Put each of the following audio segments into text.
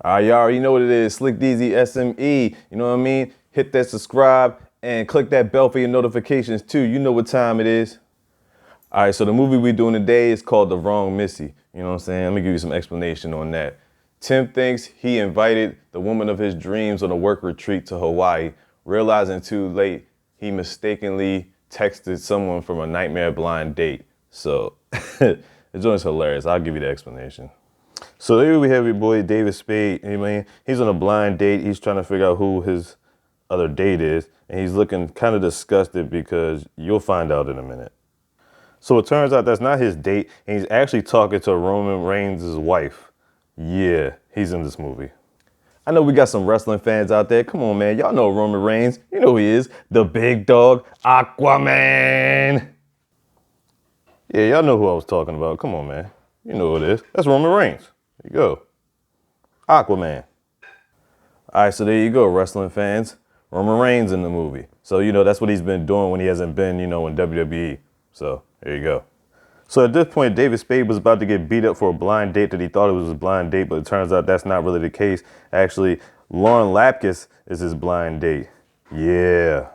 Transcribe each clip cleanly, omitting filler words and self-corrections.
All right, y'all already know what it is. Slick DZ SME. You know what I mean? Hit that subscribe and click that bell for your notifications too. You know what time it is. All right, so the movie we're doing today is called The Wrong Missy. You know what I'm saying? Let me give you some explanation on that. Tim thinks he invited the woman of his dreams on a work retreat to Hawaii, realizing too late he mistakenly texted someone from a nightmare blind date. So, the joint's hilarious. I'll give you the explanation. So there we have your boy David Spade. I mean, he's on a blind date. He's trying to figure out who his other date is, and he's looking kind of disgusted because you'll find out in a minute. So it turns out that's not his date, and he's actually talking to Roman Reigns' wife. Yeah, he's in this movie. I know we got some wrestling fans out there. Come on, man. Y'all know Roman Reigns. You know who he is. The big dog, Aquaman. Yeah, y'all know who I was talking about. Come on, man. You know who it is. That's Roman Reigns. There you go. Aquaman. All right, so there you go, wrestling fans. Roman Reigns in the movie. So, that's what he's been doing when he hasn't been, in WWE. So, there you go. So at this point, David Spade was about to get beat up for a blind date that he thought it was a blind date, but it turns out that's not really the case. Actually, Lauren Lapkus is his blind date. Yeah.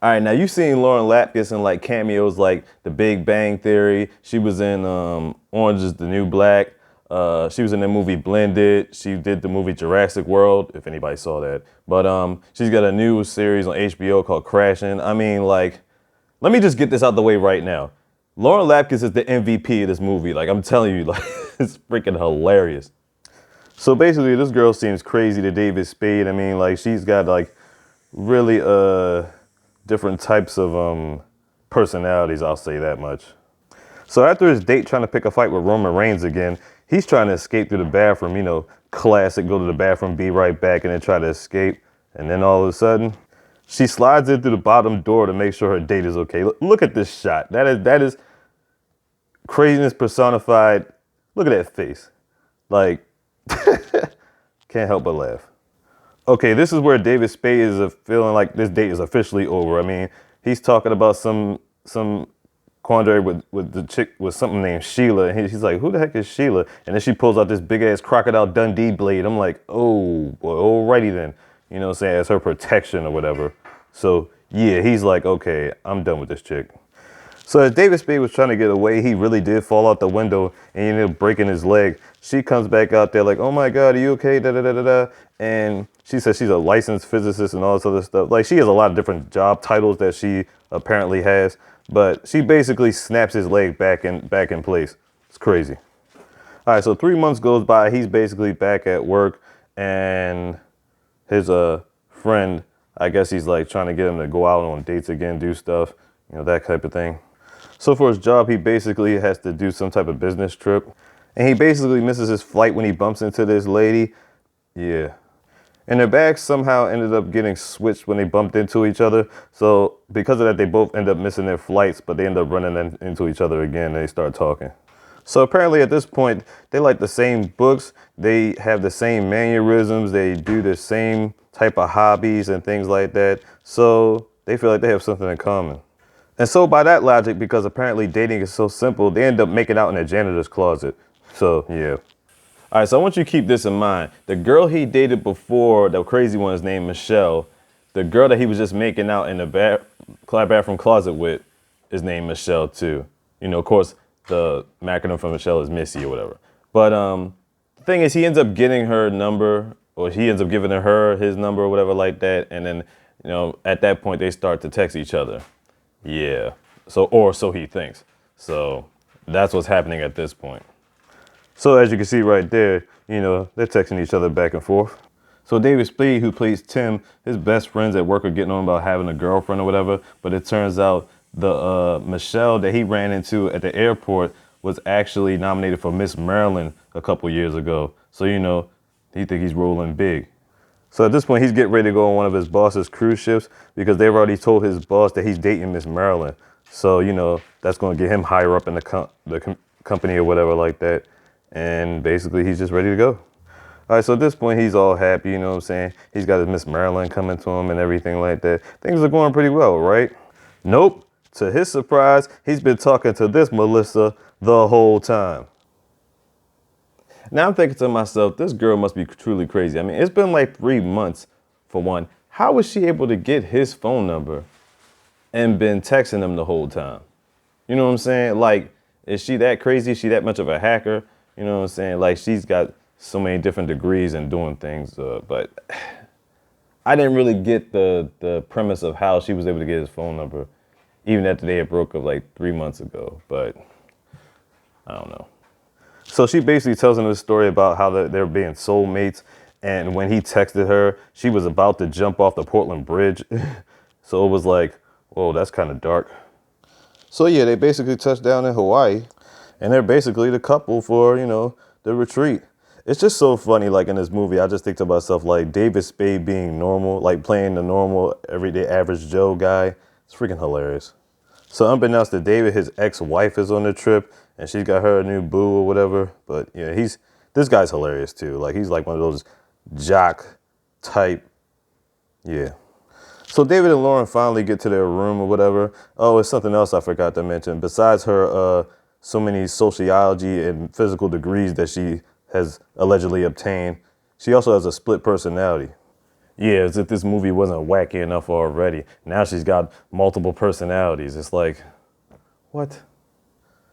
All right, now you've seen Lauren Lapkus in like cameos like The Big Bang Theory. She was in Orange is the New Black. She was in the movie Blended. She did the movie Jurassic World, if anybody saw that. But she's got a new series on HBO called Crashing. I mean, like, let me just get this out the way right now. Lauren Lapkus is the MVP of this movie. Like, I'm telling you, like, it's freaking hilarious. So basically, this girl seems crazy to David Spade. I mean, like, she's got like really different types of personalities, I'll say that much. So after his date trying to pick a fight with Roman Reigns again, he's trying to escape through the bathroom, classic, go to the bathroom, be right back, and then try to escape. And then all of a sudden, she slides in through the bottom door to make sure her date is okay. Look at this shot. That is craziness personified. Look at that face. Like, can't help but laugh. Okay, this is where David Spade is feeling like this date is officially over. I mean, he's talking about some quandary with the chick with something named Sheila, and he's like, who the heck is Sheila? And then she pulls out this big ass Crocodile Dundee blade. I'm like, oh boy, alrighty then. You know what I'm saying? As her protection or whatever. So yeah, he's like, okay, I'm done with this chick. So as David Spade was trying to get away, he really did fall out the window and he ended up breaking his leg. She comes back out there like, oh my God, are you okay? Da, da, da, da, da. And she says she's a licensed physicist and all this other stuff. Like, she has a lot of different job titles that she apparently has, but she basically snaps his leg back in place. It's crazy. All right, so 3 months goes by. He's basically back at work, and his friend, I guess he's like trying to get him to go out on dates again, do stuff, that type of thing. So for his job, he basically has to do some type of business trip, and he basically misses his flight when he bumps into this lady. Yeah. And their bags somehow ended up getting switched when they bumped into each other. So because of that, they both end up missing their flights, but they end up running into each other again, and they start talking. So apparently at this point, they like the same books, they have the same mannerisms, they do the same type of hobbies and things like that. So they feel like they have something in common. And so by that logic, because apparently dating is so simple, they end up making out in a janitor's closet. So yeah. All right, so I want you to keep this in mind. The girl he dated before, the crazy one, is named Michelle. The girl that he was just making out in the bathroom closet with is named Michelle too. Of course, the acronym for Michelle is Missy or whatever. But the thing is, he ends up getting her number, or he ends up giving her his number or whatever like that. And then, at that point, they start to text each other. Yeah. So he thinks. So that's what's happening at this point. So as you can see right there, they're texting each other back and forth. So David Spade, who plays Tim, his best friends at work are getting on about having a girlfriend or whatever. But it turns out the Michelle that he ran into at the airport was actually nominated for Miss Maryland a couple years ago. So, he think he's rolling big. So at this point, he's getting ready to go on one of his boss's cruise ships because they've already told his boss that he's dating Miss Maryland. So, that's going to get him higher up in the company or whatever like that. And basically, he's just ready to go. All right, so at this point, he's all happy, you know what I'm saying? He's got his Miss Maryland coming to him and everything like that. Things are going pretty well, right? Nope. To his surprise, he's been talking to this Melissa the whole time. Now I'm thinking to myself, this girl must be truly crazy. I mean, it's been like 3 months for one. How was she able to get his phone number and been texting him the whole time? You know what I'm saying? Like, is she that crazy? Is she that much of a hacker? You know what I'm saying? Like, she's got so many different degrees in doing things. But I didn't really get the premise of how she was able to get his phone number, even after they had broke up like 3 months ago. But I don't know. So she basically tells him this story about how they're being soulmates. And when he texted her, she was about to jump off the Portland Bridge. So it was like, whoa, that's kind of dark. So yeah, they basically touched down in Hawaii. And they're basically the couple for, the retreat. It's just so funny, like in this movie, I just think to myself, like David Spade being normal, like playing the normal, everyday average Joe guy. It's freaking hilarious. So unbeknownst to David, his ex-wife is on the trip and she's got her a new boo or whatever. But yeah, this guy's hilarious too. Like he's like one of those jock type. Yeah. So David and Lauren finally get to their room or whatever. Oh, it's something else I forgot to mention. Besides her so many sociology and physical degrees that she has allegedly obtained, she also has a split personality. Yeah, as if this movie wasn't wacky enough already. Now she's got multiple personalities. It's like, what?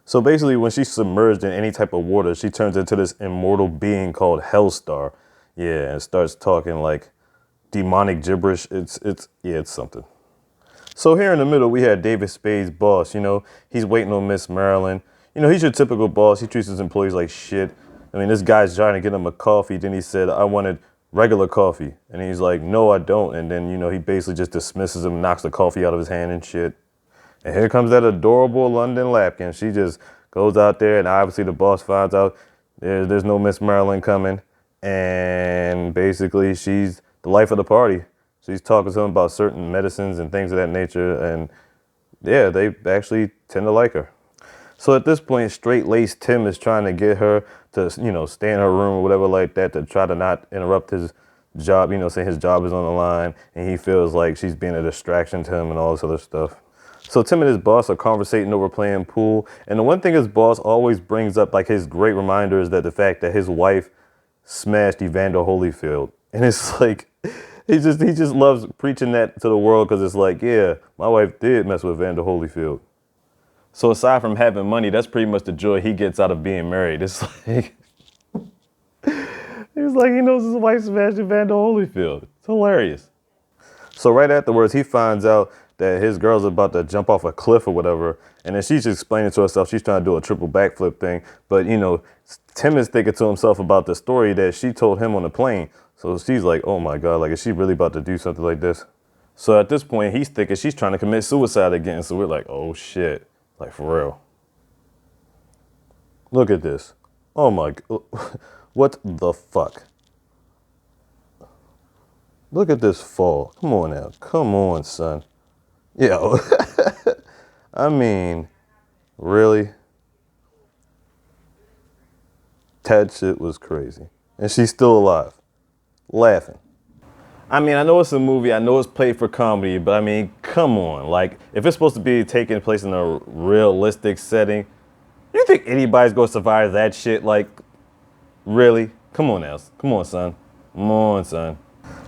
So basically, when she's submerged in any type of water, she turns into this immortal being called Hellstar. Yeah, and starts talking like demonic gibberish. It's something. So here in the middle, we had David Spade's boss. He's waiting on Miss Marilyn. He's your typical boss. He treats his employees like shit. I mean, this guy's trying to get him a coffee. Then he said, I wanted regular coffee. And he's like, no, I don't. And then, he basically just dismisses him, knocks the coffee out of his hand and shit. And here comes that adorable London Lapkin. She just goes out there, and obviously the boss finds out there's no Miss Marilyn coming. And basically she's the life of the party. She's talking to him about certain medicines and things of that nature. And yeah, they actually tend to like her. So at this point, straight-laced Tim is trying to get her to, stay in her room or whatever like that to try to not interrupt his job, saying his job is on the line. And he feels like she's being a distraction to him and all this other stuff. So Tim and his boss are conversating over playing pool. And the one thing his boss always brings up, like his great reminder, is that the fact that his wife smashed Evander Holyfield. And it's like, he just loves preaching that to the world because it's like, yeah, my wife did mess with Evander Holyfield. So aside from having money, that's pretty much the joy he gets out of being married. It's like, he's like, he knows his wife smashed Evander Holyfield. It's hilarious. So right afterwards, he finds out that his girl's about to jump off a cliff or whatever. And then she's just explaining to herself she's trying to do a triple backflip thing. But, Tim is thinking to himself about the story that she told him on the plane. So she's like, oh my God, like, is she really about to do something like this? So at this point, he's thinking she's trying to commit suicide again. So we're like, oh shit. Like, for real. Look at this. Oh my God. What the fuck? Look at this fall. Come on now. Come on, son. Yeah. I mean, really? That shit was crazy. And she's still alive. Laughing. I mean, I know it's a movie. I know it's played for comedy. But I mean, come on. Like, if it's supposed to be taking place in a realistic setting, you think anybody's going to survive that shit? Like, really? Come on now. Come on, son. Come on, son.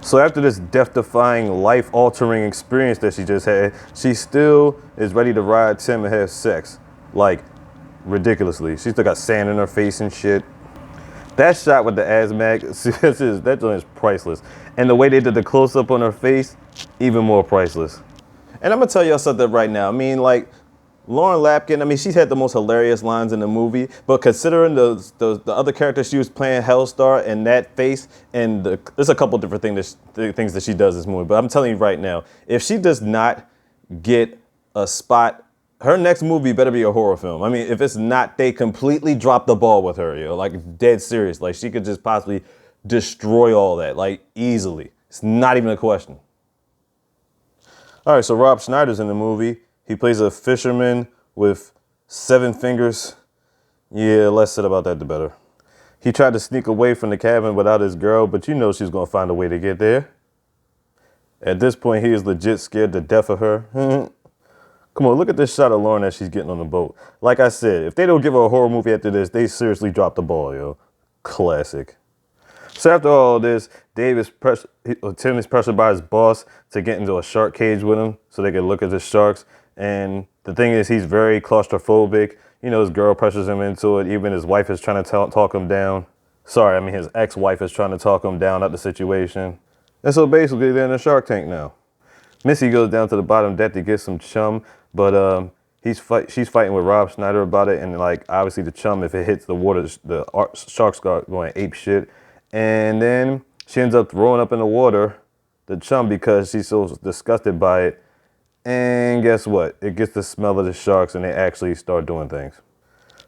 So after this death-defying, life-altering experience that she just had, she still is ready to ride Tim and have sex. Like, ridiculously. She still got sand in her face and shit. That shot with the asthmatic, that joint is priceless. And the way they did the close-up on her face, even more priceless. And I'm going to tell y'all something right now. I mean, like, Lauren Lapkin, I mean, she's had the most hilarious lines in the movie, but considering the other character she was playing, Hellstar, and that face, and there's a couple different things that she does in this movie, but I'm telling you right now, if she does not get a spot, her next movie better be a horror film. I mean, if it's not, they completely drop the ball with her, like dead serious. Like, she could just possibly destroy all that, like, easily. It's not even a question. All right, so Rob Schneider's in the movie. He plays a fisherman with 7 fingers. Yeah, less said about that, the better. He tried to sneak away from the cabin without his girl, but she's going to find a way to get there. At this point, he is legit scared to death of her. Come on, look at this shot of Lauren as she's getting on the boat. Like I said, if they don't give her a horror movie after this, they seriously dropped the ball, yo. Classic. So after all this, Tim is pressured by his boss to get into a shark cage with him so they can look at the sharks. And the thing is, he's very claustrophobic. You know, his girl pressures him into it. Even his wife is trying to talk him down. Sorry, I mean his ex-wife is trying to talk him down at the situation. And so basically, they're in a shark tank now. Missy goes down to the bottom deck to get some chum, but she's fighting with Rob Schneider about it, and like obviously the chum, if it hits the water, the sharks start going ape shit, and then she ends up throwing up in the water, the chum, because she's so disgusted by it. And guess what? It gets the smell of the sharks, and they actually start doing things.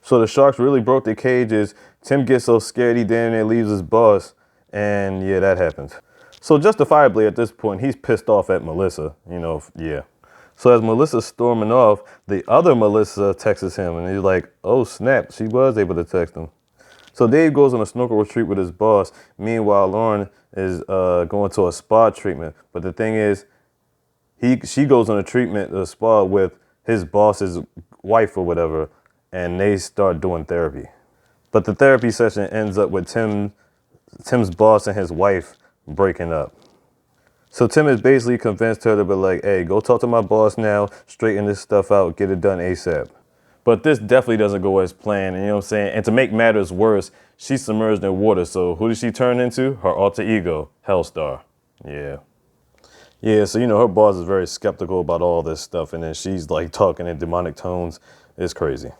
So the sharks really broke their cages. Tim gets so scared he damn near leaves his boss, and yeah, that happens. So justifiably at this point, he's pissed off at Melissa, you know, yeah. So as Melissa's storming off, the other Melissa texts him, and he's like, oh snap, she was able to text him. So Dave goes on a snorkel retreat with his boss. Meanwhile, Lauren is going to a spa treatment. But the thing is, she goes on a spa with his boss's wife or whatever, and they start doing therapy. But the therapy session ends up with Tim's boss and his wife breaking up. So Tim is basically convinced her to be like, hey, go talk to my boss now, straighten this stuff out, get it done ASAP. But this definitely doesn't go as planned, you know what I'm saying? And to make matters worse, she's submerged in water, so who does she turn into? Her alter ego, Hellstar. Yeah. Yeah, so you know, her boss is very skeptical about all this stuff, and then she's like talking in demonic tones. It's crazy.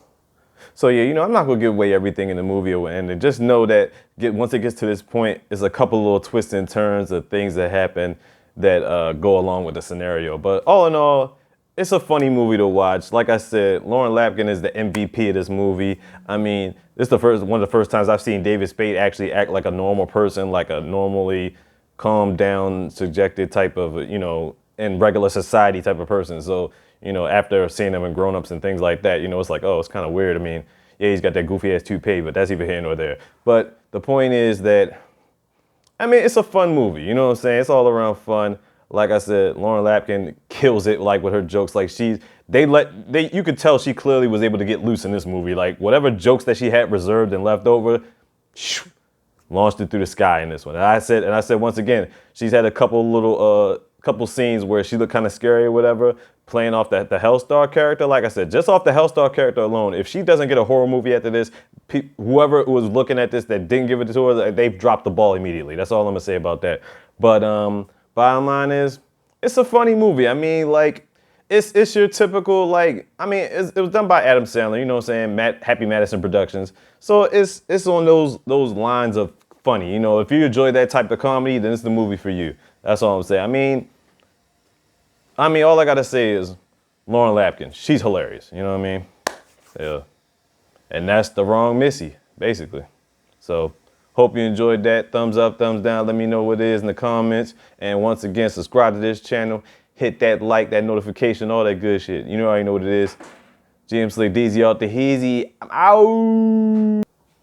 So yeah, you know, I'm not gonna give away everything in the movie or and just know that once it gets to this point, there's a couple little twists and turns of things that happen that go along with the scenario. But all in all, it's a funny movie to watch. Like I said, Lauren Lapkin is the MVP of this movie. I mean, this is one of the first times I've seen David Spade actually act like a normal person, like a normally calmed down, subjected type of, you know, in regular society type of person. So, you know, after seeing him in Grown Ups and things like that, you know, it's like, oh, it's kind of weird. I mean, yeah, he's got that goofy ass toupee, but that's either here nor there. But the point is that, I mean, it's a fun movie. You know what I'm saying? It's all around fun. Like I said, Lauren Lapkin kills it, like with her jokes. Like you could tell she clearly was able to get loose in this movie. Like whatever jokes that she had reserved and left over, launched it through the sky in this one. And I said once again, she's had a couple scenes where she looked kind of scary or whatever, playing off the Hellstar character. Like I said, just off the Hellstar character alone, if she doesn't get a horror movie after this, whoever was looking at this that didn't give it to her, they've dropped the ball immediately. That's all I'm gonna say about that. But bottom line is, it's a funny movie. I mean, like, it's your typical, like, I mean, it was done by Adam Sandler, you know what I'm saying, Happy Madison Productions. So it's on those lines of funny. You know, if you enjoy that type of comedy, then it's the movie for you. That's all I'm saying. I mean, all I gotta say is Lauren Lapkin. She's hilarious. You know what I mean? Yeah. And that's the wrong Missy, basically. So, hope you enjoyed that. Thumbs up, thumbs down. Let me know what it is in the comments. And once again, subscribe to this channel. Hit that like, that notification, all that good shit. You already know what it is. GM Slick DZ out the Heezy. I'm out.